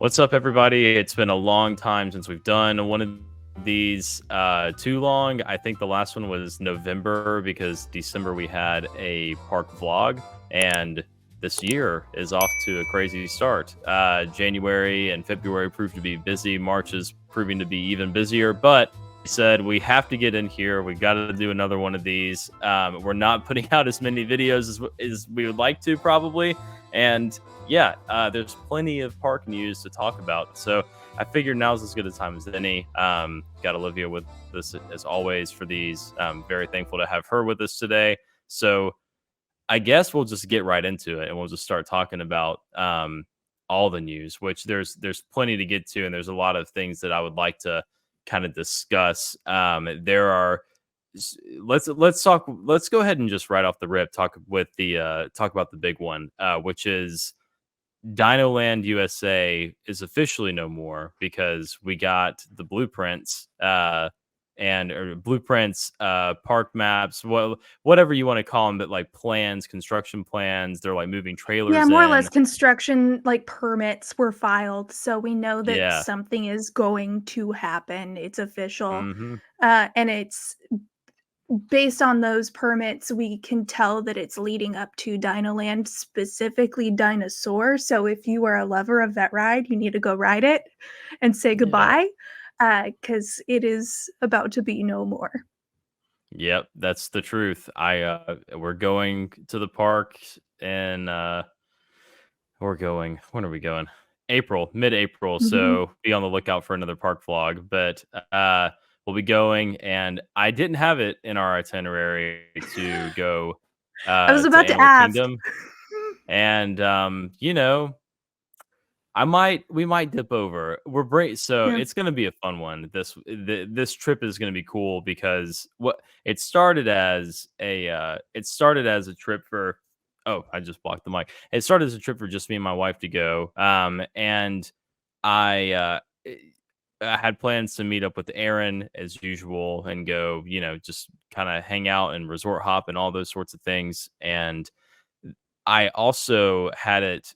What's up, everybody? It's been a long time since we've done one of these. Too long. I think the last one was November because December we had a park vlog, and this year is off to a crazy start. January and February proved to be busy. March is proving to be even busier, but we said we have to get in here. We got to do another one of these. We're not putting out as many videos as we would like to, probably, and yeah, there's plenty of park news to talk about. So I figured now's as good a time as any. Got Olivia with us as always for these. Very thankful to have her with us today. So I guess we'll just get right into it and we'll just start talking about all the news, which there's plenty to get to, and there's a lot of things that I would like to kind of discuss. There are let's talk. Let's go ahead and just right off the rip talk about the big one, which is Dinoland USA is officially no more because we got the blueprints park maps, whatever you want to call them, but like plans, construction plans. They're like moving Yeah, trailers more or less in. construction, like, permits were filed, so we know that Yeah. something is going to happen. It's official. Hmm. And it's based on those permits, we can tell that it's leading up to Dinoland, specifically Dinosaur. So if you are a lover of that ride, you need to go ride it and say Yeah. goodbye, because it is about to be no more. Yep. That's the truth. We're going to the park and we're going. When are we going? April, mid-April. Mhm. So be on the lookout for another park vlog. But we'll be going, and I didn't have it in our itinerary to go I was to about to Animal ask. Kingdom, and we might dip over. So Yeah. it's gonna be a fun one. This trip is gonna be cool because what it started as a trip for. Oh, I just blocked the mic. It started as a trip for just me and my wife to go. And I I had plans to meet up with Aaron as usual and go, just kind of hang out and resort hop and all those sorts of things. And I also had it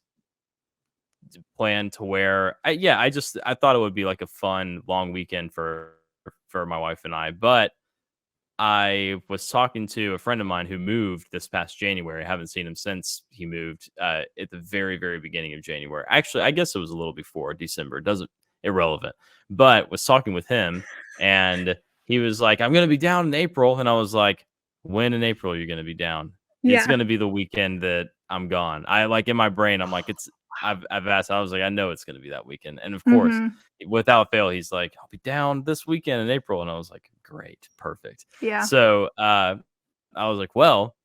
plan to where I thought it would be like a fun long weekend for my wife and I. But I was talking to a friend of mine who moved this past January. I haven't seen him since he moved at the very, very beginning of January. Actually, I guess it was a little before December. Doesn't irrelevant. But was talking with him, and he was like, "I'm gonna be down in April," and I was like, "When in April are you gonna be down?" It's Yeah. gonna be the weekend that I'm gone. I like in my brain, I'm like, it's. I've asked. I was like, I know it's gonna be that weekend, and of course, Mhm. without fail, he's like, "I'll be down this weekend in April," and I was like, "Great, perfect." Yeah. So I was like, well,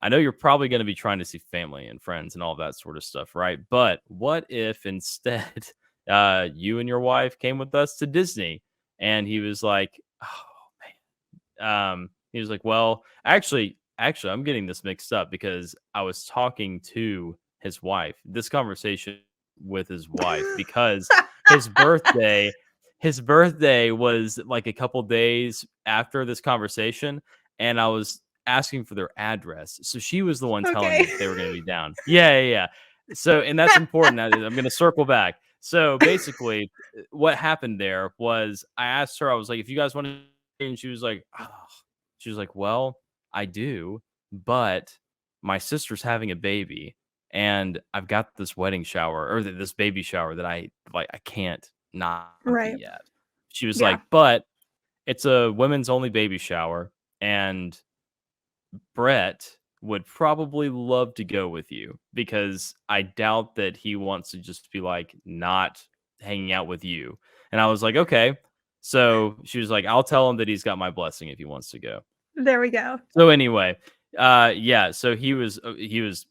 I know you're probably going to be trying to see family and friends and all that sort of stuff, right? But what if instead you and your wife came with us to Disney? And he was like, oh man. He was like, well, actually, I'm getting this mixed up because I was talking to his wife. This conversation with his wife because his birthday, his birthday was like a couple days after this conversation, and I was asking for their address. So she was the one telling me Okay. that they were going to be down. Yeah, yeah, yeah. So, and that's important. I'm going to circle back. So basically, what happened there was I asked her, I was like, if you guys want to, and she was like, oh. She was like, well, I do, but my sister's having a baby, and I've got this wedding shower or this baby shower that I can't not Right. be at. She was Yeah. like, but it's a women's only baby shower, and Brett would probably love to go with you because I doubt that he wants to just be like not hanging out with you. And I was like, okay. So she was like, I'll tell him that he's got my blessing if he wants to go. There we go. So anyway, yeah, so he was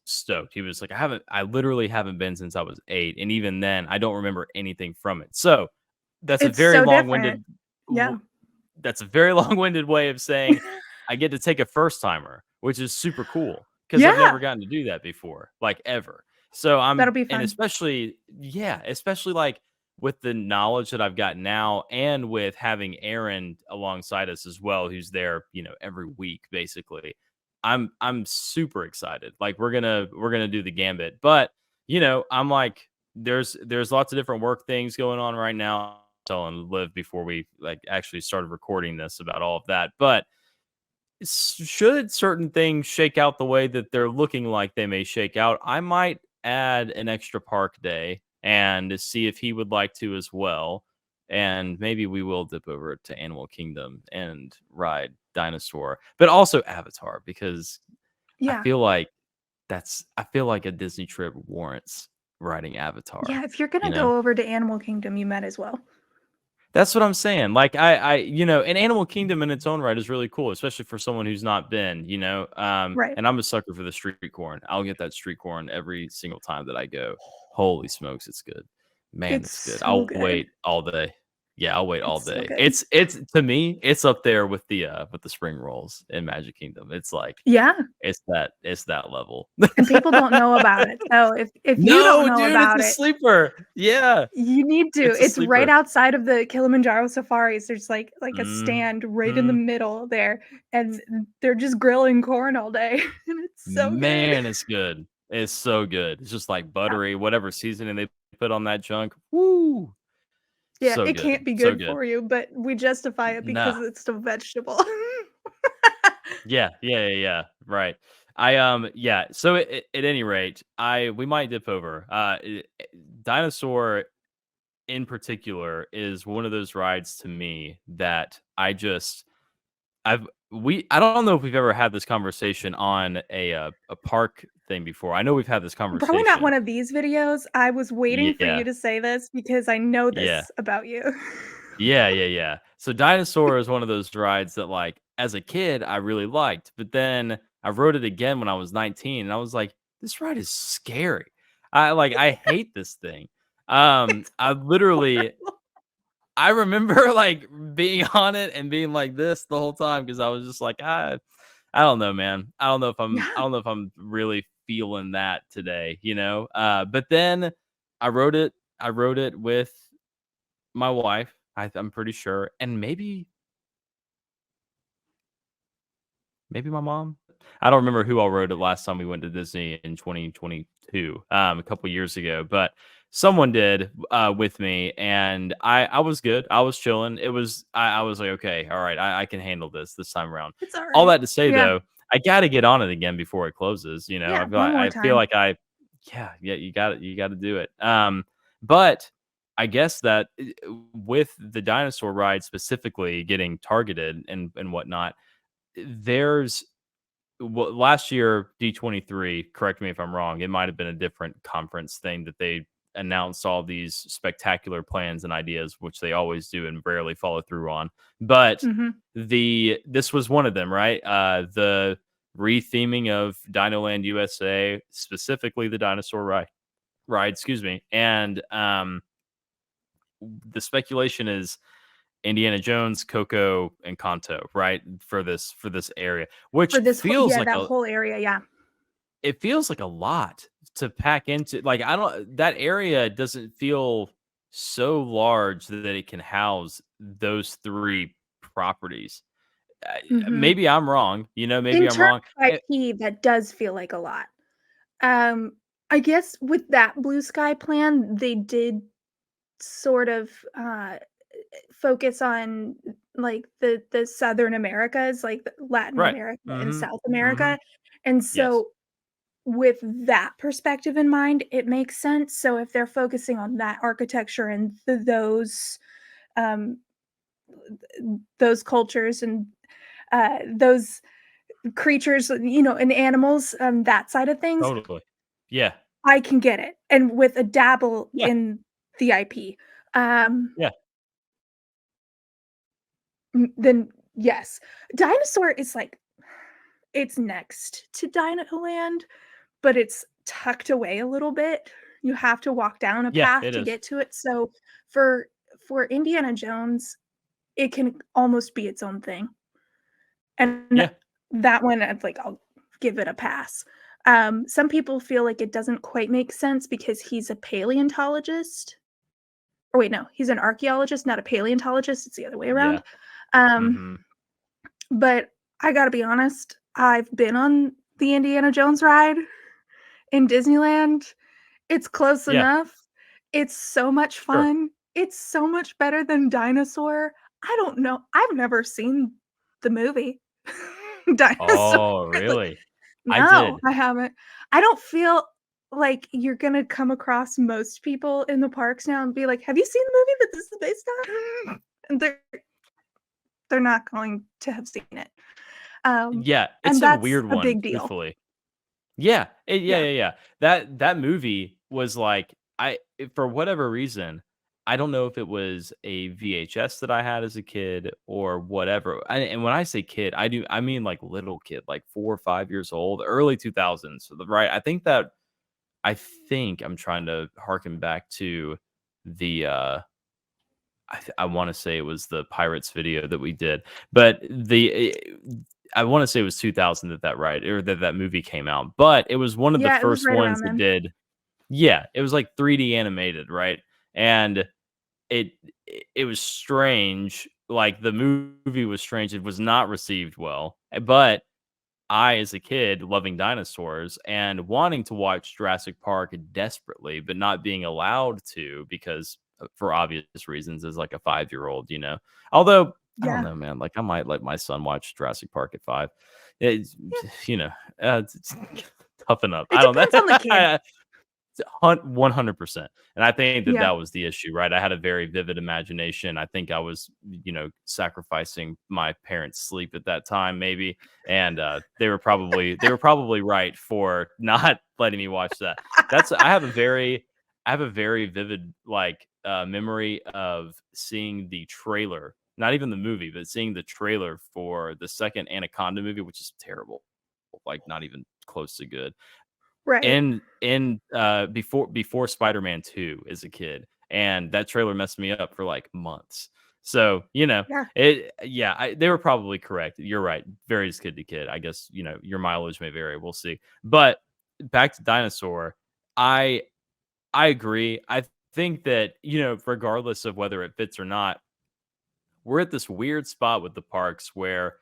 stoked. He was like, I literally haven't been since I was 8, and even then I don't remember anything from it. So that's a It's very so different. long-winded Yeah. that's a very long-winded way of saying I get to take a first timer, which is super cool because I've never Yeah. gotten to do that before, like ever. So That'll be and fun. especially, yeah, especially like with the knowledge that I've got now and with having Aaron alongside us as well, who's there, every week basically. I'm super excited. Like we're gonna do the gambit. But I'm like there's lots of different work things going on right now. Telling Liv before we like actually started recording this about all of that, but should certain things shake out the way that they're looking like they may shake out, I might add an extra park day and see if he would like to as well. And maybe we will dip over to Animal Kingdom and ride Dinosaur, but also Avatar because I Yeah. feel like I feel like a Disney trip warrants riding Avatar, Yeah, if you're you gonna know? go over to Animal Kingdom, you might as well. That's what I'm saying. Like an Animal Kingdom in its own right is really cool, especially for someone who's not been, you know. Right. And I'm a sucker for the street corn. I'll get that street corn every single time that I go. Holy smokes, it's good. Man, It's it's good. so I'll good. wait all day. Yeah, I'll wait all It's so day. good. It's to me, it's up there with the spring rolls in Magic Kingdom. It's like Yeah, it's that level. and people don't know about it. So if you don't No, know dude, it's about a it, sleeper. Yeah, you need to. it's a It's right sleeper. outside of the Kilimanjaro safaris. There's like a stand right in the Mhm. middle there, and they're just grilling corn all day, and it's so good. Man, it's good. It's so good. It's just like Yeah. buttery, whatever seasoning they put on that junk. Woo! Yeah, So it good. can't be So good good. for you, but we justify it Nah. because it's a vegetable. Yeah. Right. Yeah. So at any rate, I we might dip over. Dinosaur in particular is one of those rides to me that I don't know if we've ever had this conversation on a park thing before. I know we've had this Probably not conversation. one of these videos. I was waiting for you Yeah. to say this because I know Yeah. this about you. Yeah. So Dinosaur is one of those rides that, like, as a kid, I really liked, but then I rode it again when I was 19, and I was like, "This ride is scary." I hate this thing. It's I literally horrible. I remember, like, being on it and being like this the whole time because I was just like, I don't know, man. I Yeah. don't know if I'm really feeling that today, you know? But then I rode it with my wife, I'm pretty sure, and maybe my mom? I don't remember who all rode it last time we went to Disney in 2022, a couple years ago, but someone did, with me, and I was good. I was chilling. I was like, "Okay, alright, I can handle this time around." It's All alright. that to say, Yeah. though, I gotta get on it again before it closes, you know? Yeah, one more I feel time. like yeah, you gotta do it. But I guess that with the dinosaur ride specifically getting targeted and whatnot, there's well, last year D23, correct me if I'm wrong, it might have been a different conference thing that they announced all these spectacular plans and ideas, which they always do and rarely follow through on. But Mhm. this was one of them, right? The retheming of Dinoland USA, specifically the dinosaur ride, excuse me. And the speculation is Indiana Jones, Coco, and Kanto, right? For this area, which For this whole feels yeah, like that whole area, yeah. it feels like a lot to pack into. Like I don't that area doesn't feel so large that it can house those three properties. Mhm. Maybe I'm wrong, you know, maybe In I'm terms wrong. of IP, that does feel like a lot. Um, I guess with that Blue Sky plan, they did sort of, focus on, like, the Southern Americas, like, the Latin Right. America and Mhm. South Mhm. America, and Yes. so with that perspective in mind, it makes sense. So if they're focusing on that architecture and um, those cultures and those creatures, and animals, that side of things, Totally. Yeah. I can get it. And with a dabble Yeah. in the IP, um, Yeah. then yes, Dinosaur is like it's next to Dinoland, but it's tucked away a little bit. You have to walk down a Yeah, path it to is. get to it. So for for Indiana Jones, it can almost be its own thing. And Yeah. that one, I'll give it a pass. Some people feel like it doesn't quite make sense because he's a paleontologist. Or wait, no, he's an archaeologist, not a paleontologist. It's the other way Yeah. around. Um, Mhm. but I gotta be honest, I've been on the Indiana Jones ride in Disneyland. It's close Yeah. enough. It's so much Sure. fun. It's so much better than Dinosaur. I don't know. I've never seen the movie Dinosaur. Oh, Like, really? I no, did. I haven't. I don't feel like you're gonna come across most people in the parks now and be like, "Have you seen the movie that this is based on?" And they're not going to have seen it. Yeah, it's And a that's weird a one, big deal. truthfully. Yeah, yeah, Yeah. yeah, yeah. That movie was like for whatever reason, I don't know if it was a VHS that I had as a kid or whatever. And when I say kid, I mean like little kid, like 4 or 5 years old, early 2000s, right? I think I'm trying to harken back to the I want to say it was the Pirates video that we did, but I want to say it was 2000 that right or that movie came out, but it was one of the Yeah, it was first right ones around that then. did. Yeah, it was like 3D animated, right? And it it was strange. Like the movie was strange. It was not received well, but I, as a kid, loving dinosaurs and wanting to watch Jurassic Park desperately, but not being allowed to because for obvious reasons as like a 5-year-old, you know. Although I don't Yeah. know, man. Like I might let my son watch Jurassic Park at 5. It's, Yeah. you know, toughen up. It I don't depends on the kid. know. 100%. And I think that Yeah. that was the issue, right? I had a very vivid imagination. I think I was, sacrificing my parents' sleep at that time, maybe. And they were probably right for not letting me watch that. That's I have a very vivid memory of seeing the trailer, not even the movie, but seeing the trailer for the second Anaconda movie, which is terrible, like not even close to good. Right. Before Spider-Man 2 as a kid, and that trailer messed me up for, like, months. So, Yeah. they were probably correct. You're right, varies kid to kid. I guess, your mileage may vary, we'll see. But back to Dinosaur, I I agree. I think that, regardless of whether it fits or not, we're at this weird spot with the parks where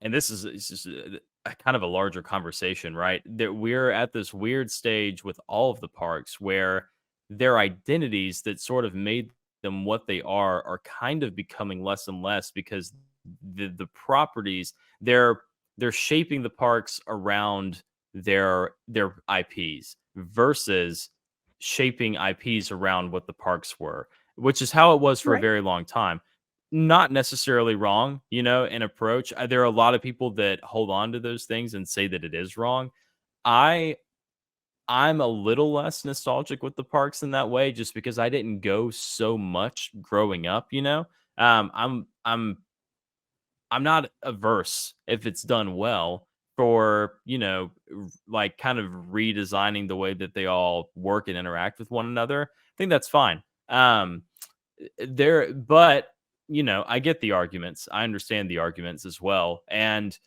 and this is it's just a kind of a larger conversation, right? That we're at this weird stage with all of the parks where their identities that sort of made them what they are kind of becoming less and less because the properties they're shaping the parks around their IPs versus shaping IPs around what the parks were, which is how it was for a Right. very long time. Not necessarily wrong, in approach. There are a lot of people that hold on to those things and say that it is wrong. I I'm a little less nostalgic with the parks in that way just because I didn't go so much growing up, you know? Um, I'm I'm I'm not averse if it's done well for, like kind of redesigning the way that they all work and interact with one another. I think that's fine. But I get the arguments. I understand the arguments as well. And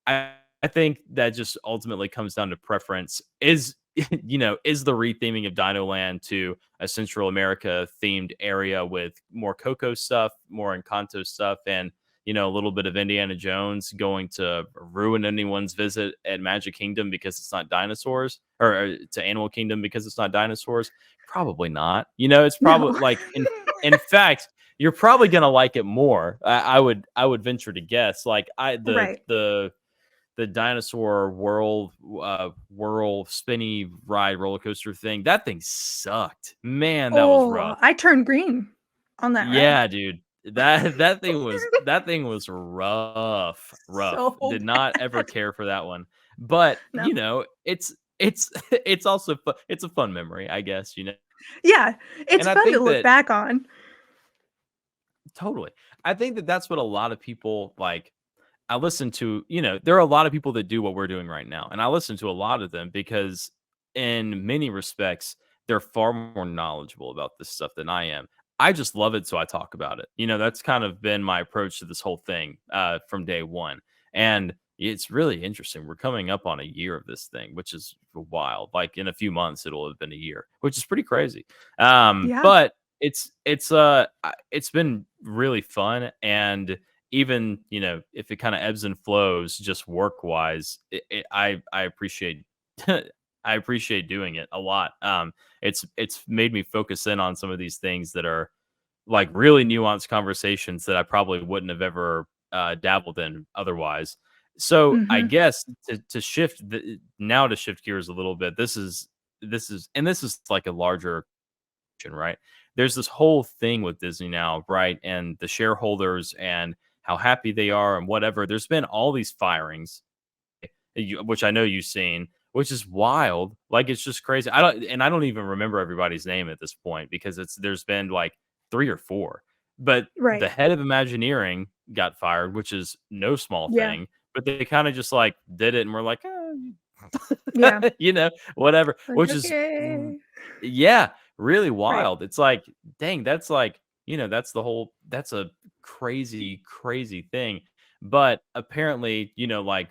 I think that just ultimately comes down to preference. Is is the retheming of Dino Land to a Central America themed area with more Coco stuff, more Encanto stuff, and a little bit of Indiana Jones going to ruin anyone's visit at Magic Kingdom because it's not dinosaurs, or to Animal Kingdom because it's not dinosaurs? Probably not. It's probably No. like in fact, you're probably gonna like it more. I would venture to guess. Like I Right. the dinosaur whirl spinny ride roller coaster thing. That thing sucked. Man, that was Oh, rough. I turned green on that ride. Yeah, dude. That thing was rough. Rough. So Did not ever bad. care for that one. But, No. it's it's also it's a fun memory, I guess, Yeah, it's And I fun to think look that back on. totally. I think that that's what a lot of people like. I listen to, there are a lot of people that do what we're doing right now. And I listen to a lot of them because, in many respects, they're far more knowledgeable about this stuff than I am. I just love it. So I talk about it. That's kind of been my approach to this whole thing from day one. And it's really interesting. We're coming up on a year of this thing, which is wild. Like in a few months, it'll have been a year, which is pretty crazy. Yeah. But it's been really fun. And even if it kind of ebbs and flows just work wise, I appreciate I appreciate doing it a lot. It's made me focus in on some of these things that are like really nuanced conversations that I probably wouldn't have ever dabbled in otherwise. So I Mhm. guess to shift gears a little bit. This is like a larger question, right? There's this whole thing with Disney now, right? And the shareholders and how happy they are and whatever. There's been all these firings which I know you've seen, which is wild. Like it's just crazy. I don't even remember everybody's name at this point because there's been like 3 or 4. But the Right. head of Imagineering got fired, which is no small Yeah. thing, but they kind of just like did it and we're like, Yeah. whatever, Like, which is "Okay." yeah, really Right. wild. It's like, dang, that's like, that's a crazy, crazy thing. But apparently, like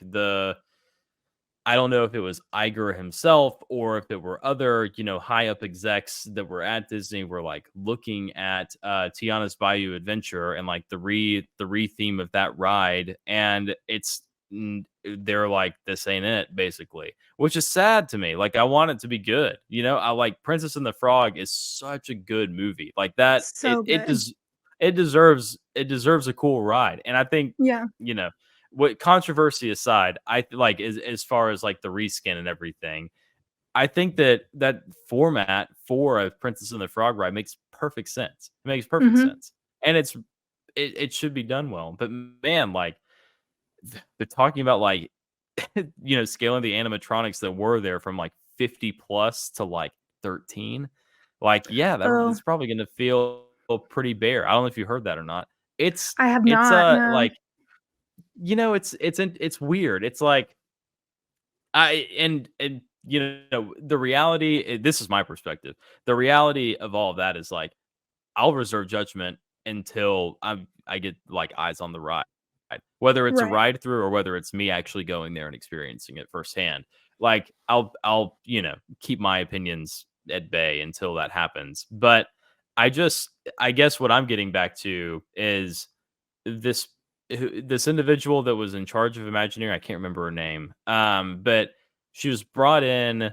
I don't know if it was Iger himself or if it were other, high up execs that were at Disney were like looking at Tiana's Bayou Adventure and like the theme of that ride, and they're like, this ain't it, basically, which is sad to me. Like I want it to be good, I like Princess and the Frog is such a good movie. Like that, So good. it deserves a cool ride, and I think Yeah. you know what controversy aside, like as far as like the reskin and everything, I think that format for a Princess and the Frog ride makes perfect sense. It makes perfect Mhm. sense, and it should be done well. But man, like they're talking about like scaling the animatronics that were there from like 50 plus to like 13. Like, yeah, Oh, that's probably going to feel pretty bare. I don't know if you heard that or not. It's I have it's not, no. like it's weird. It's like and the reality. This is my perspective. The reality of all of that is like I'll reserve judgment until I get like eyes on the ride, whether it's a Right. ride through or whether it's me actually going there and experiencing it firsthand. Like I'll keep my opinions at bay until that happens. But I guess what I'm getting back to is this this individual that was in charge of Imagineering, I can't remember her name, but she was brought in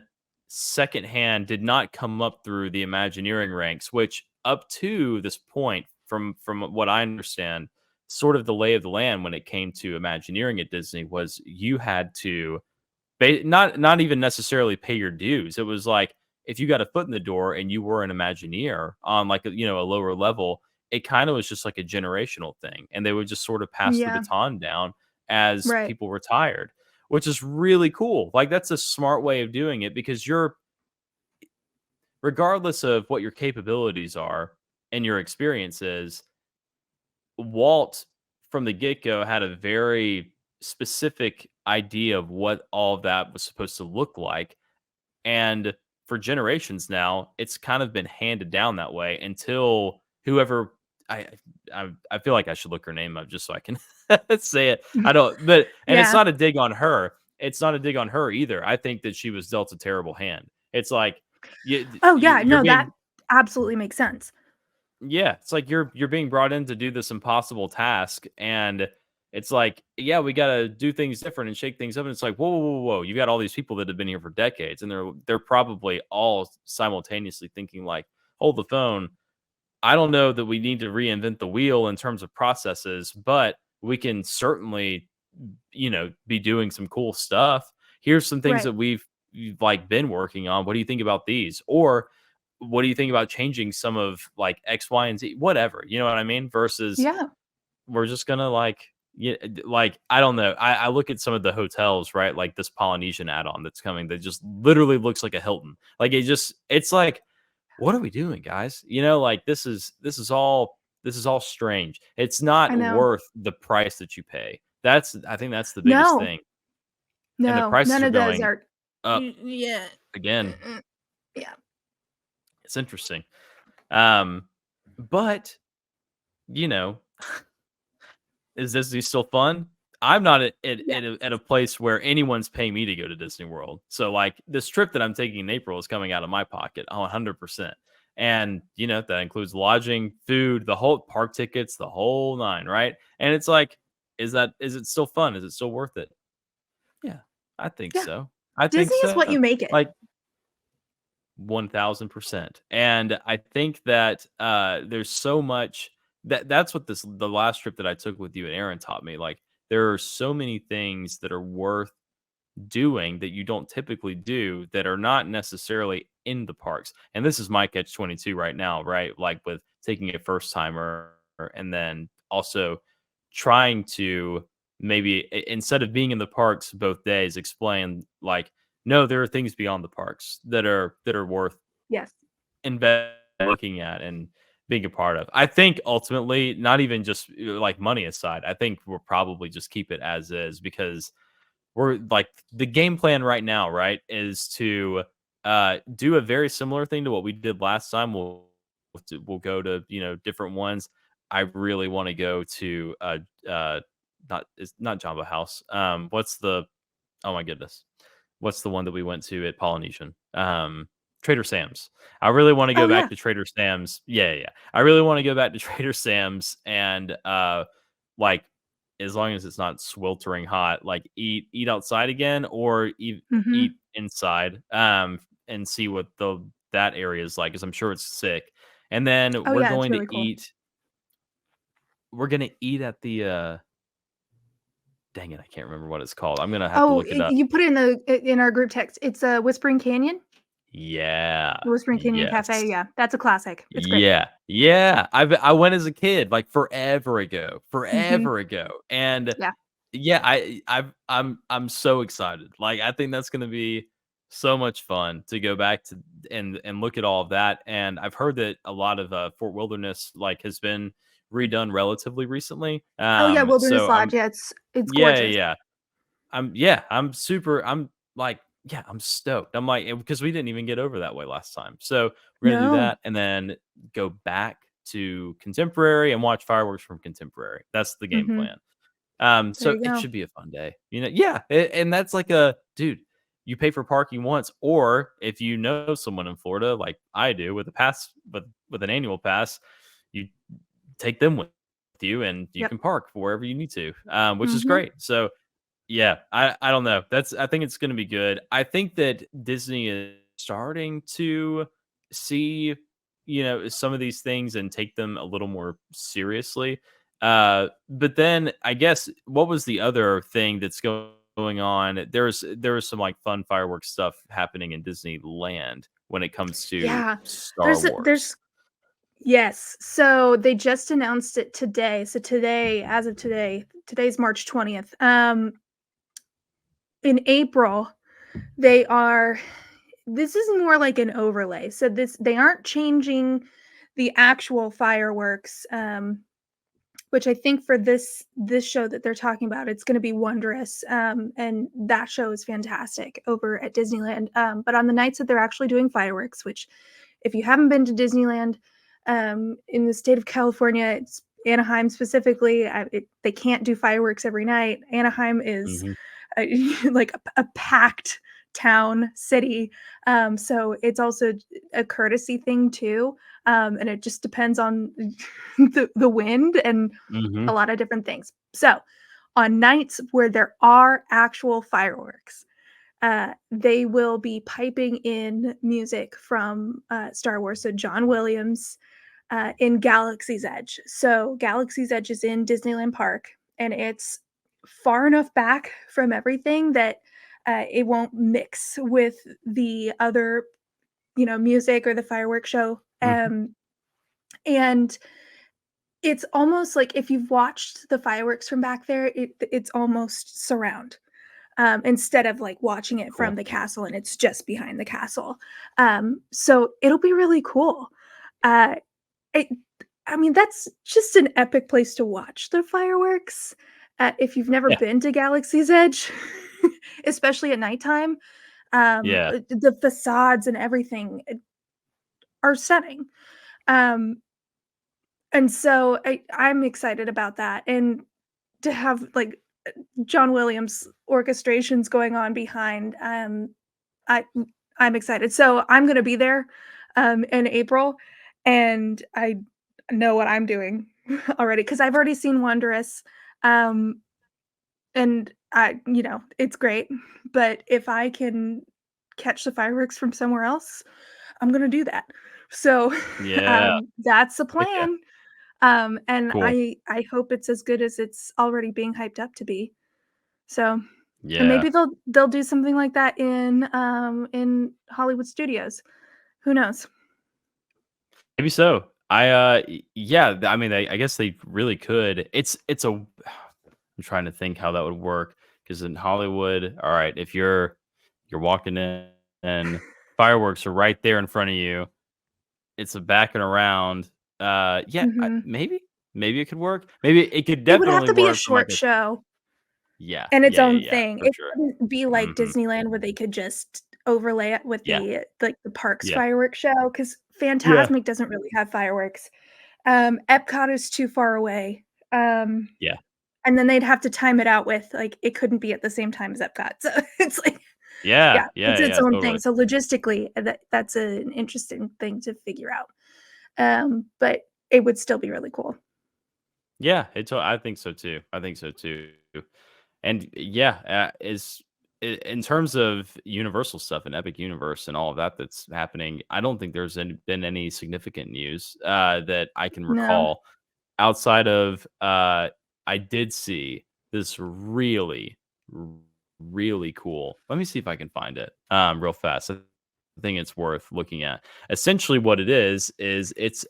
secondhand, did not come up through the Imagineering ranks, which up to this point, from what I understand, sort of the lay of the land when it came to Imagineering at Disney was you had to not even necessarily pay your dues. It was like if you got a foot in the door and you were an Imagineer on like a lower level, it kind of was just like a generational thing, and they would just sort of pass the Yeah. baton down as Right. people retired, which is really cool. Like that's a smart way of doing it because you're regardless of what your capabilities are and your experiences, Walt from the get go had a very specific idea of what all of that was supposed to look like. And for generations now, it's kind of been handed down that way until whoever I I feel like I should look her name up just so I can say it. I don't, but and it's Yeah. not a dig on her. It's not a dig on her either. I think that she was dealt a terrible hand. It's like Oh, yeah, you're no, that being absolutely makes sense. yeah, it's like you're being brought in to do this impossible task, and it's like, yeah, we gotta do things different and shake things up. And it's like, whoa, whoa, whoa, whoa. You got all these people that have been here for decades, and they're probably all simultaneously thinking like, hold the phone. I don't know that we need to reinvent the wheel in terms of processes, but we can certainly, be doing some cool stuff. Here's some things Right. that we've like been working on. What do you think about these? Or what do you think about changing some of like X, Y, and Z? Whatever. You know what I mean? Versus Yeah. we're just gonna like yeah, like I don't know. I look at some of the hotels, right? Like this Polynesian add-on that's coming that just literally looks like a Hilton. Like it's like, what are we doing, guys? Like this is all strange. It's I not know. worth the price that you pay. I think that's the biggest No. thing. And the No. prices None are of those going are up yeah. again. Mm-mm. Yeah. It's interesting. Um, but you know, is Disney still fun? I'm not Yeah. at a place where anyone's paying me to go to Disney World. So like this trip that I'm taking in April is coming out of my pocket 100%. And that includes lodging, food, the whole park tickets, the whole nine, right? And it's like, is it still fun? Is it still worth it? Yeah, I think Yeah. so. I think Disney is what so. you make it. Like 1000%. And I think that there's so much that's what the last trip that I took with you and Aaron taught me. Like there are so many things that are worth doing that you don't typically do that are not necessarily in the parks. And this is my catch 22 right now, right? Like with taking a first timer and then also trying to maybe instead of being in the parks both days, explain like, no, there are things beyond the parks that are worth Yes. looking at and being a part of. I think ultimately, not even just like money aside, I think we'll probably just keep it as is because we're like the game plan right now, right, is to do a very similar thing to what we did last time. We'll go to different ones. I really want to go to uh not it's not Jamba House. What's the oh my goodness. What's the one that we went to at Polynesian? Trader Sam's. I really want to Oh go back yeah. to Trader Sam's. Yeah, yeah. I really want to go back to Trader Sam's and like as long as it's not sweltering hot, like eat outside again or eat Hmm. inside and see what the that area is like cuz I'm sure it's sick. And then Oh yeah, it's really cool. we're going to eat at the dang it, I can't remember what it's called. I'm going to have to Oh, look it up. you put it in in our group text. It's a Whispering Canyon. Yeah. The Whispering Canyon Cafe. Yes. Yeah, that's a classic. It's great. Yeah. Yeah. I went as a kid, like, Hmm. forever ago, and, Yeah. yeah, I'm so excited. Like, I think that's gonna be so much fun to go back to and look at all of that, and I've heard that a lot of, Fort Wilderness, like, has been redone relatively recently, Oh yeah, Wilderness so Lodge. I'm Yeah, it's yeah, yeah, gorgeous. yeah. Yeah, I'm like, yeah, I'm stoked. I'm like, because we didn't even get over that way last time. So we're gonna do No. that and then go back to contemporary and watch fireworks from contemporary. That's the game Hmm. plan. There So you it go. should be a fun day. Yeah, and that's like a dude. You pay for parking once, or if you know someone in Florida, like I do, with a pass, with an annual pass, you take them with you, and you Yep. can park wherever you need to, which is Hmm. great. So yeah, I don't know. I think it's gonna be good. I think that Disney is starting to see, some of these things and take them a little more seriously. But then I guess what was the other thing that's going on? There was some like fun fireworks stuff happening in Disneyland when it comes to Yeah. Star Wars. There's yes. So they just announced it today. So today, as of today, today's March 20th. In April, they are this is more like an overlay. So this they aren't changing the actual fireworks, which I think for this show that they're talking about, it's going to be Wondrous, and that show is fantastic over at Disneyland. But on the nights that they're actually doing fireworks, which if you haven't been to Disneyland, in the state of California, it's Anaheim specifically. They can't do fireworks every night. Anaheim is Hmm. like a packed town city, so it's also a courtesy thing too, and it just depends on the wind and Hmm. a lot of different things. So, on nights where there are actual fireworks, they will be piping in music from Star Wars. So, John Williams in Galaxy's Edge. So, Galaxy's Edge is in Disneyland Park, and it's far enough back from everything that it won't mix with the other, music or the fireworks show. Hmm. And it's almost like if you've watched the fireworks from back there, it's almost surround, instead of like watching it from Cool. the castle and it's just behind the castle. So it'll be really cool. Uh, it, I mean, that's just an epic place to watch the fireworks. If you've never Yeah. been to Galaxy's Edge, especially at nighttime, Yeah. the facades and everything are stunning. Um, and so I'm excited about that. And to have like John Williams orchestrations going on behind, I I'm excited. So I'm gonna be there in April, and I know what I'm doing already because I've already seen Wondrous, um, and it's great. But if I can catch the fireworks from somewhere else, I'm gonna do that. So, Yeah. that's the Heck yeah. plan. And Cool. I hope it's as good as it's already being hyped up to be. So, and Yeah. maybe they'll do something like that in Hollywood studios. Who knows? Maybe so. Yeah, I mean, I guess they really could. It's a I'm trying to think how that would work because in Hollywood, all right, if you're walking in and fireworks are right there in front of you, it's a backing around. Yeah, Mhm. maybe it could work. Maybe it could It would have definitely to be a work from like short a show yeah, and its yeah, yeah, own yeah, thing. for It sure. wouldn't be like Hmm. Disneyland where they could just overlay it with Yeah, the parks yeah, fireworks show because yeah, Fantasmic doesn't really have fireworks. Epcot is too far away. Um, yeah, and then they'd have to time it out with, like, it couldn't be at the same time as Epcot. So it's like yeah, yeah, yeah, it's its yeah, own thing. totally. So logistically, that's an interesting thing to figure out. But it would still be really cool. Yeah, I think so too. I think so too. And yeah, in terms of Universal stuff and Epic Universe and all of that that's happening, I don't think there's been any significant news that I can No. recall outside of I did see this really, r- really cool. Let me see if I can find it real fast. I think it's worth looking at. Essentially, what it is it's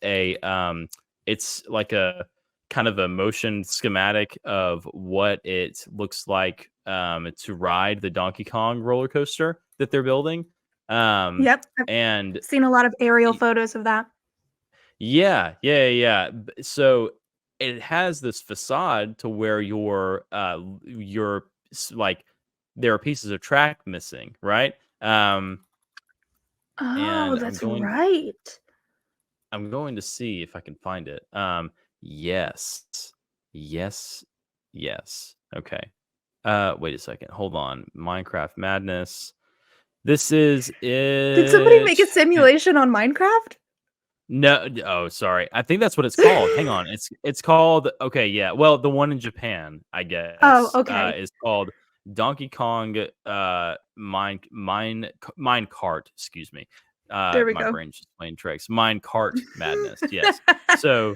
like a kind of a motion schematic of what it looks like to ride the Donkey Kong roller coaster that they're building. Um, Yep, I've and seen a lot of aerial photos of that. yeah, yeah, yeah. So it has this facade to where like there are pieces of track missing, right? Oh, And that's right. I'm going to see if I can find it. Yes, yes, yes. Okay. Wait a second. Hold on. Minecraft Madness. This is Did somebody it. make a simulation on Minecraft? No, oh, sorry. I think that's what it's called. Hang on. It's called okay, yeah. Well, the one in Japan, I Oh, guess, okay. is called Donkey Kong Mine Cart, excuse me. There we My go. brain's just playing tricks. Mine Cart Madness. Yes. So,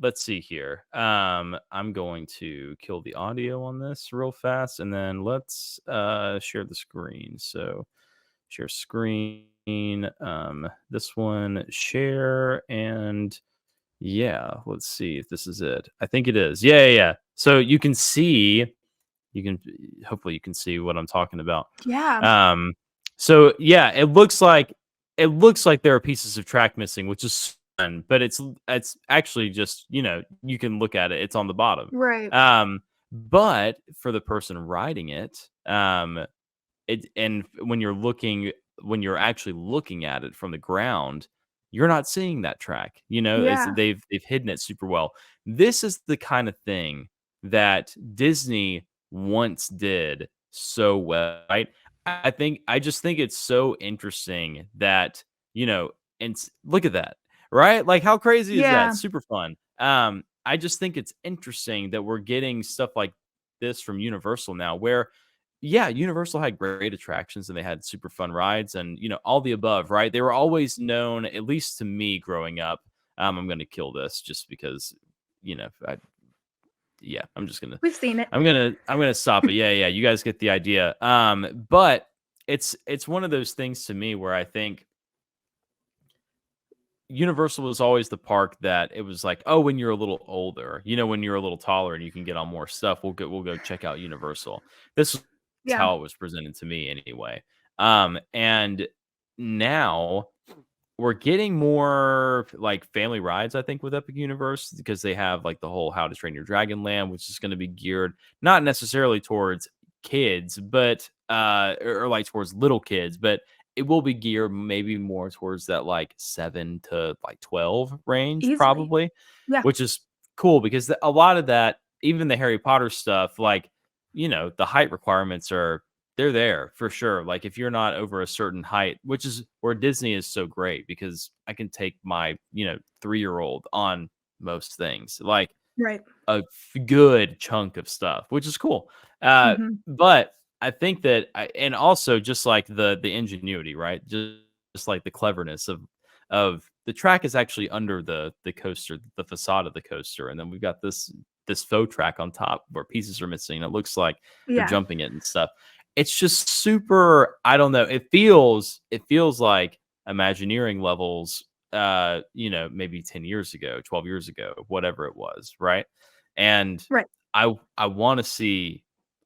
let's see here. I'm going to kill the audio on this real fast and then let's share the screen. So, share screen. This one, share, and yeah, let's see if this is it. I think it is. Yeah, yeah, yeah. So you can, hopefully you can see what I'm talking about. Yeah, Um, so yeah, it looks like there are pieces of track missing, which is fun, but it's actually just you can look at it. It's on the bottom. right. But for the person riding it, and when you're actually looking at it from the ground, you're not seeing that track. Yeah, They've hidden it super well. This is the kind of thing that Disney once did so well, right? I just think it's so interesting that, and look at that, right? Like how crazy is that? yeah, Super fun. I just think it's interesting that we're getting stuff like this from Universal now where yeah, Universal had great attractions and they had super fun rides and all the above, right? They were always known, at least to me growing up. I'm gonna kill this just because, I, yeah, we've seen it. I'm gonna stop it. Yeah, yeah, you guys get the idea. But it's one of those things to me where I think Universal was always the park that it was like, oh, when you're a little older, when you're a little taller and you can get on more stuff, we'll go check out Universal. This is Yeah, how it was presented to me anyway. And now we're getting more like family rides, I think, with Epic Universe because they have like the whole How to Train Your Dragon Land, which is going to be geared not necessarily towards kids, but or like towards little kids, but it will be geared maybe more towards that like 7 to like 12 range, easily. probably, Yeah, which is cool because a lot of that, even the Harry Potter stuff, like, the height requirements they're there for sure. Like if you're not over a certain height, which is where Disney is so great because I can take my, 3-year-old on most things, like right. a good chunk of stuff, which is cool. Mhm. But I think that and also just like the ingenuity, right? Just like the cleverness of the track is actually under the coaster, the facade of the coaster, and then we've got this faux track on top where pieces are missing. It looks like you're Yeah. jumping it and stuff. It's just super. I don't know. It feels like Imagineering levels. Maybe 10 years ago, 12 years ago, whatever it was, right? And Right. I want to see.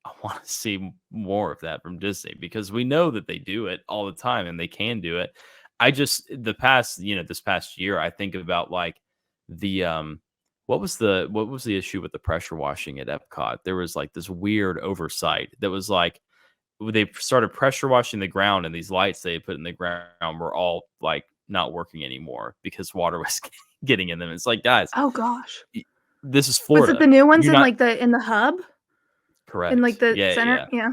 I want to see more of that from Disney because we know that they do it all the time and they can do it. I just this past year, I think about like the what was the issue with the pressure washing at Epcot? There was like this weird oversight that was like they started pressure washing the ground and these lights they put in the ground were all like not working anymore because water was getting in them. It's like, guys, Oh gosh. y- this is Was it Florida. the new ones You're in not like the hub? In like correct. the Yeah, center? yeah. Yeah.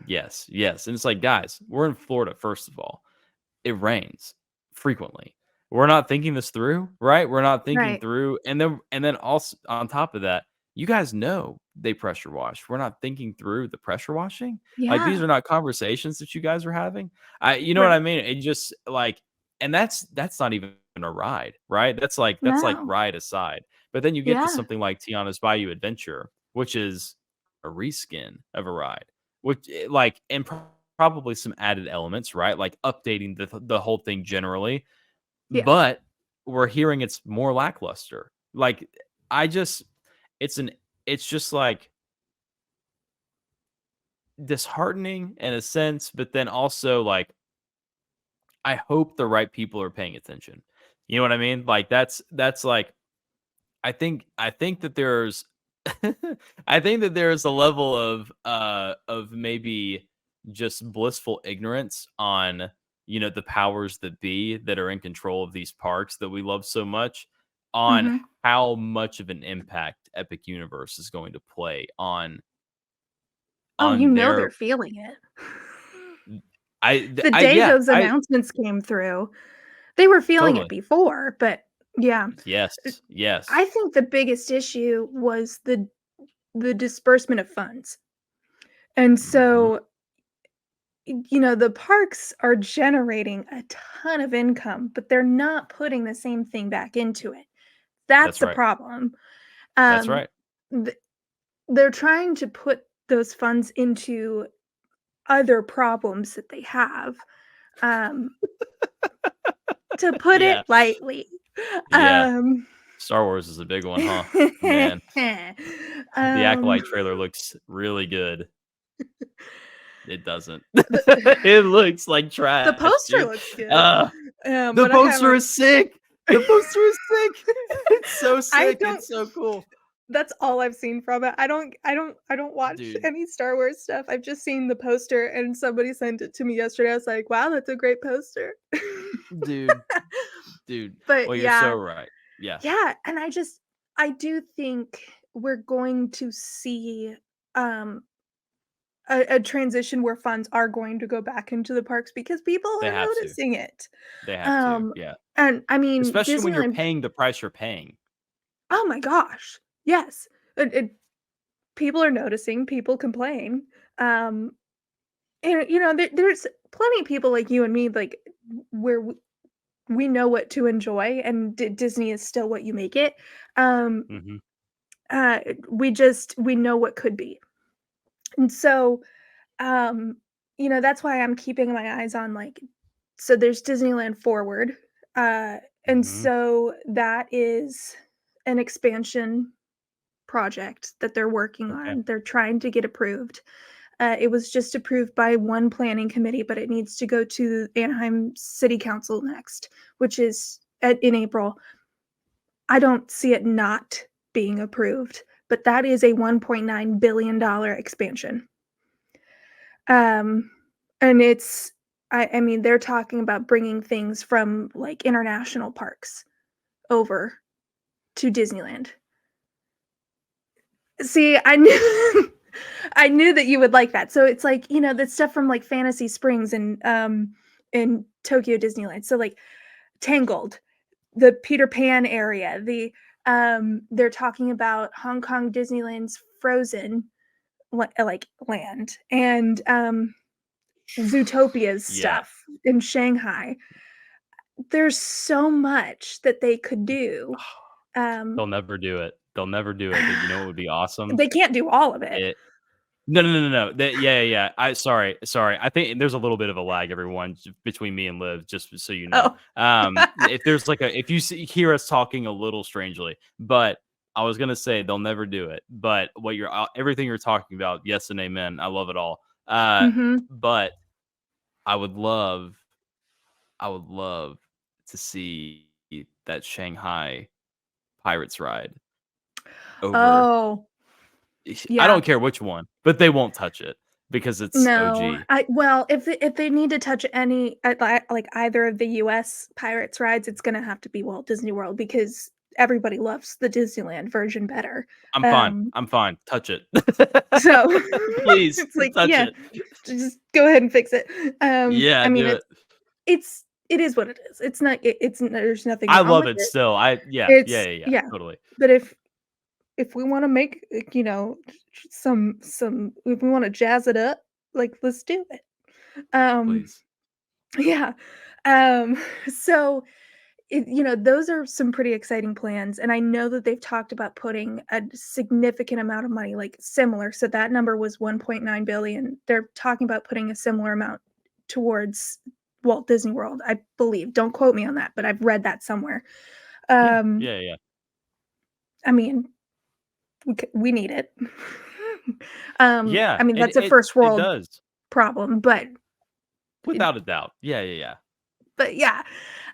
Yes, yes. And it's like, guys, we're in Florida, first of all. It rains frequently. We're not thinking this through, right? We're not thinking Right. through. And then also on top of that, you guys know they pressure wash. We're not thinking through the pressure washing. Like these Yeah. are not conversations that you guys are having. You know what I Right. mean? It just like and that's not even a ride, right? That's like No. ride aside. But then you get to Yeah. something like Tiana's Bayou Adventure, which is a reskin of a ride, which like and probably some added elements, right? Like updating the whole thing generally, Yeah. but we're hearing it's more lackluster. Like I just it's an it's just like disheartening in a sense, but then also like I hope the right people are paying attention. You know what I mean? Like that's like I think that there's I think that there's a level of maybe just blissful ignorance on the powers that be that are in control of these parks that we love so much on Mhm. how much of an impact Epic Universe is going to play on Oh, you know their they're feeling it. I The I day yeah, those I announcements came through, they were feeling it totally. before, but yeah. Uh, Yes. I Yes. think the biggest issue was the disbursement of funds. And Mhm. so, the parks are generating a ton of income, but they're not putting the same thing back into it. That's That's the right. problem. That's Um, right. th they're trying to put those funds into other problems that they have, um, to put it Yeah. lightly. Yeah. Um, Star Wars is a big one, huh? Man. The um, Acolyte trailer looks really good. It doesn't. the It looks like the trash, poster dude. looks good, Uh, the but I poster haven't is sick. The poster is sick. It's so I sick. don't It's so cool. that's all I've seen from it. I don't watch Dude, any Star Wars stuff. I've just seen the poster and somebody sent it to me yesterday. I was like, "Wow, that's a great poster." dude, dude. But Well, you're so yeah. right. Yeah, Yeah, and I do think we're going to see, um, a transition where funds are going to go back into the parks because people they are have to. noticing it. They have to. Um, Yeah. and I mean, Especially when you're Disneyland. paying the price you're paying. Oh my gosh. Yes. People are noticing, people complain. Um, and there's plenty of people like you and me, like where we know what to enjoy, and Disney is still what you make it. Um, Mhm. uh, we know what could be, and so um, that's why I'm keeping my eyes on like. So there's Disneyland Forward, uh, and Mhm. so that is an expansion project that they're working Okay. on. They're trying to get approved. It was just approved by one planning committee, but it needs to go to Anaheim City Council next, which is in April. I don't see it not being approved, but that is a $1.9 billion expansion. Um, and I mean, they're talking about bringing things from like international parks over to Disneyland. See, I knew I knew that you would like that. So it's like, the stuff from like Fantasy Springs and in Tokyo Disneyland. So like Tangled, the Peter Pan area, they're talking about Hong Kong Disneyland's Frozen like land and Zootopia's Yeah. stuff in Shanghai. there's so much that they could do. Um, They'll never do it. They'll never do it, but you know what would be awesome? they can't do all of it. It No, no, no, no, no. Yeah, yeah, yeah. Sorry. I think there's a little bit of a lag, everyone, between me and Liv, just so you know. Oh. If there's like a if you hear us talking a little strangely, but I was gonna say they'll never do it. But what you're everything you're talking about, yes and amen. I love it all. Mhm. But I would love, I would love to see that Shanghai Pirates ride over. Oh, I yeah. don't care which one, but they won't touch it because it's No, OG. I well, if they need to touch any like either of the US Pirates rides, it's gonna have to be Walt Disney World because everybody loves the Disneyland version better. I'm fine. Um, I'm fine. Touch it. so Please it's like, touch yeah, it. just go ahead and fix it. Yeah, I mean, do it. it is what it is. It's not it's there's nothing I wrong love with it it. still. Yeah, It's yeah, yeah, yeah, totally. but if we wanna make, like, some if we wanna jazz it up, like, let's do it. Um, Please. yeah. Um, so, those are some pretty exciting plans, and I know that they've talked about putting a significant amount of money, like, similar, so that number was 1.9 billion. They're talking about putting a similar amount towards Walt Disney World, I believe. Don't quote me on that, but I've read that somewhere. Yeah, Um, yeah, yeah. I mean, we need it. Yeah, I mean, it that's a it first it world does. problem, it Without a doubt. Yeah, yeah, yeah. but yeah.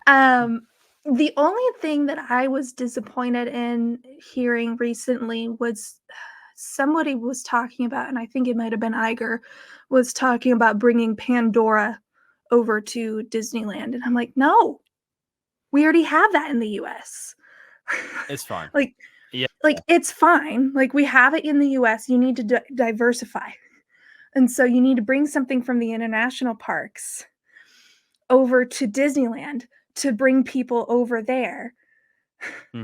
Um, the only thing that I was disappointed in hearing recently was somebody was talking about, and I think it might have been Iger, was talking about bringing Pandora over to Disneyland, and I'm like, "No, we already have that in the US." It's fine. Like Yeah. it's fine, like, we have it in the US, you need to diversify, and so you need to bring something from the international parks over to Disneyland to bring people over there.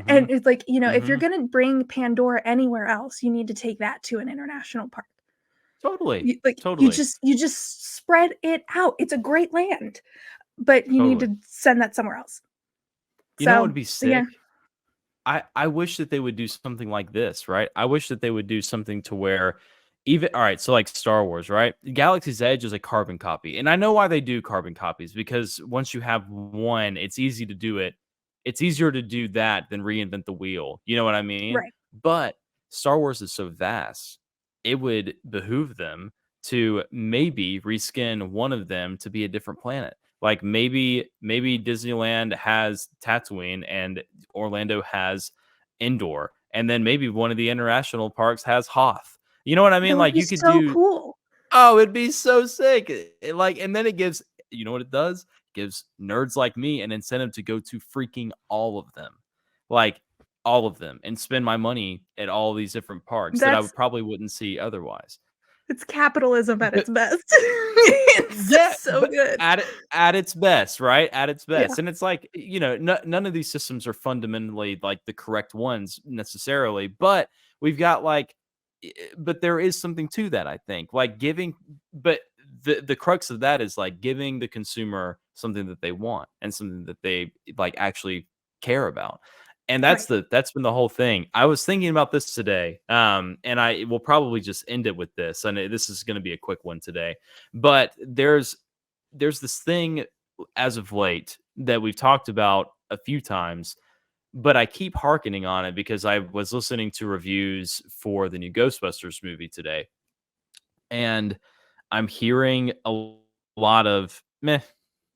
And Mhm. it's like, if you're Mhm. gonna bring Pandora anywhere else, you need to take that to an international park. Totally. You Totally. just spread it out. It's a great land, but you need Totally. to send that somewhere else. You know what So, would be yeah, sick? I wish that they would do something like this, right? I wish that they would do something to where even all right, so like Star Wars, right? Galaxy's Edge is a carbon copy. And I know why they do carbon copies because once you have one, it's easy to do it. It's easier to do that than reinvent the wheel. You know what I mean? right. But Star Wars is so vast, it would behoove them to maybe reskin one of them to be a different planet. Like maybe Disneyland has Tatooine and Orlando has Indoor, and then maybe one of the international parks has Hoth. You know what I mean? That would Like be you could so do cool. oh, it'd be so sick. Like, and then it gives, you know what it does? Gives nerds like me an incentive to go to freaking all of them. Like all of them and spend my money at all these different parks that I That's would probably wouldn't see otherwise. it's capitalism at But its best. It's yeah, so but good. at its best, right? At its Yeah, best. And it's like, none of these systems are fundamentally like the correct ones necessarily, but we've got like but there is something to that, I think. Like giving but the crux of that is like giving the consumer something that they want and something that they like actually care about. And right. that's been the whole thing. I was thinking about this today, and I will probably just end it with this. And this is going to be a quick one today, but there's this thing as of late that we've talked about a few times, but I keep harkening on it because I was listening to reviews for the new Ghostbusters movie today, and I'm hearing a lot of meh,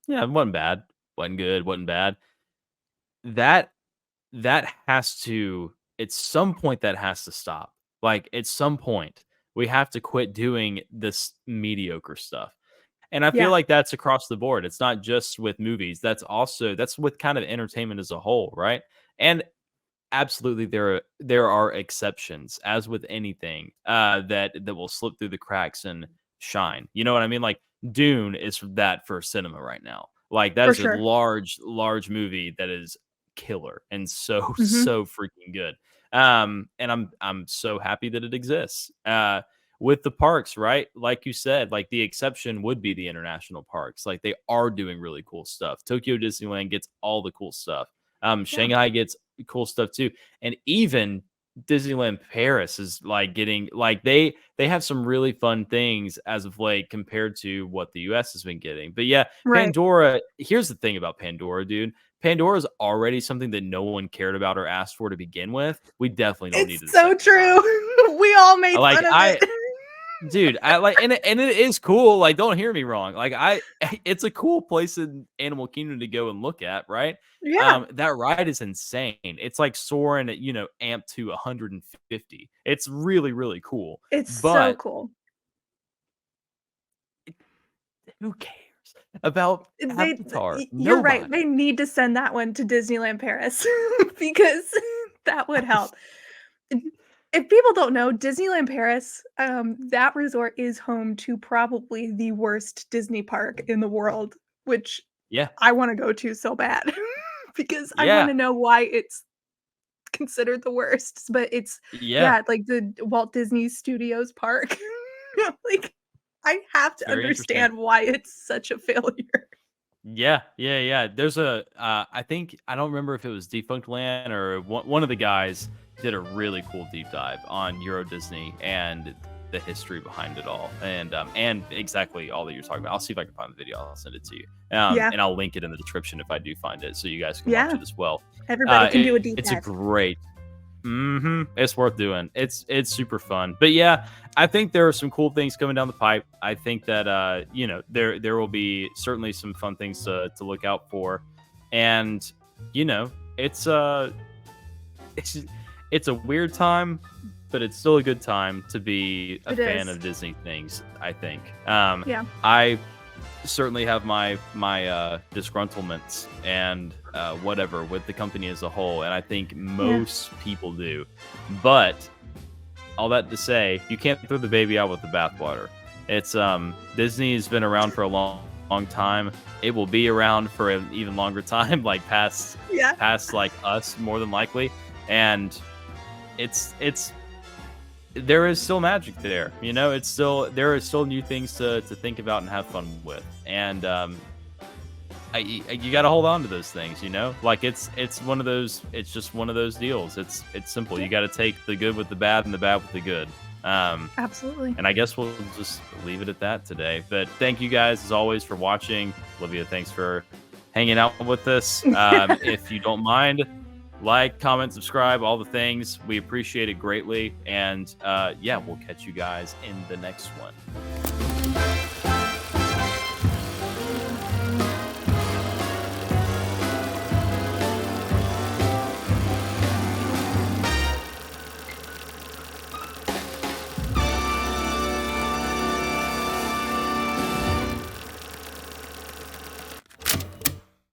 yeah, it wasn't bad, wasn't good, wasn't bad. That that has to at some point that has to stop. Like at some point, we have to quit doing this mediocre stuff. And I feel Yeah, like that's across the board. It's not just with movies. That's with kind of entertainment as a whole, right? And absolutely there are exceptions as with anything that will slip through the cracks and shine. You know what I mean? Like Dune is that for cinema right now. Like that for is a sure. large movie that is killer and so Mhm. so freaking good. And I'm so happy that it exists. with the parks, right? Like you said, like the exception would be the international parks. Like they are doing really cool stuff. Tokyo Disneyland gets all the cool stuff. Yeah. Shanghai gets cool stuff too. And even Disneyland Paris is like getting like they have some really fun things as of late compared to what the US has been getting. But yeah, Right. Pandora, here's the thing about Pandora, dude. Pandora is already something that no one cared about or asked for to begin with. We definitely don't It's need it a so second time. true. We all made Like fun of I it. dude, I like and it is cool. Like, don't hear me wrong. Like it's a cool place in Animal Kingdom to go and look at, right? Yeah, That ride is insane. It's like soaring at, amped to 150. It's really, really cool. it's so But cool. who cares about They Avatar? you're right, Nobody. they need to send that one to Disneyland Paris because that would help. If people don't know, Disneyland Paris, that resort is home to probably the worst Disney park in the world, which Yeah. I wanna go to so bad because I Yeah. wanna know why it's considered the worst, but it's Yeah. yeah, like the Walt Disney Studios Park. Like, I have It's to very interesting. understand why it's such a failure. Yeah, yeah, yeah. There's I think I don't remember if it was Defunct Land or one of the guys did a really cool deep dive on Euro Disney and the history behind it all, and exactly all that you're talking about. I'll see if I can find the video. I'll send it to you, Yeah, and I'll link it in the description if I do find it, so you guys can watch yeah, it as well. everybody can do a deep It's a dive. great. It's worth doing. It's super fun. But yeah, I think there are some cool things coming down the pipe. I think that there will be certainly some fun things to look out for. And it's it's it's a weird time, but it's still a good time to be a It fan is. of Disney things, I think. Yeah, I certainly have my disgruntlements and whatever with the company as a whole, and I think yeah. most people do. But all that to say, you can't throw the baby out with the bathwater. It's Disney's been around for a long time. It will be around for an even longer time, like Yeah, past like us more than likely, and it's there is still magic there. There are still new things to think about and have fun with, and you got to hold on to those things. Like it's one of those. It's just one of those deals. It's simple. yeah, You got to take the good with the bad and the bad with the good. absolutely. And I guess we'll just leave it at that today. But thank you guys as always for watching. Olivia, thanks for hanging out with us. If you don't mind, like, comment, subscribe, all the things. We appreciate it greatly. And yeah, we'll catch you guys in the next one.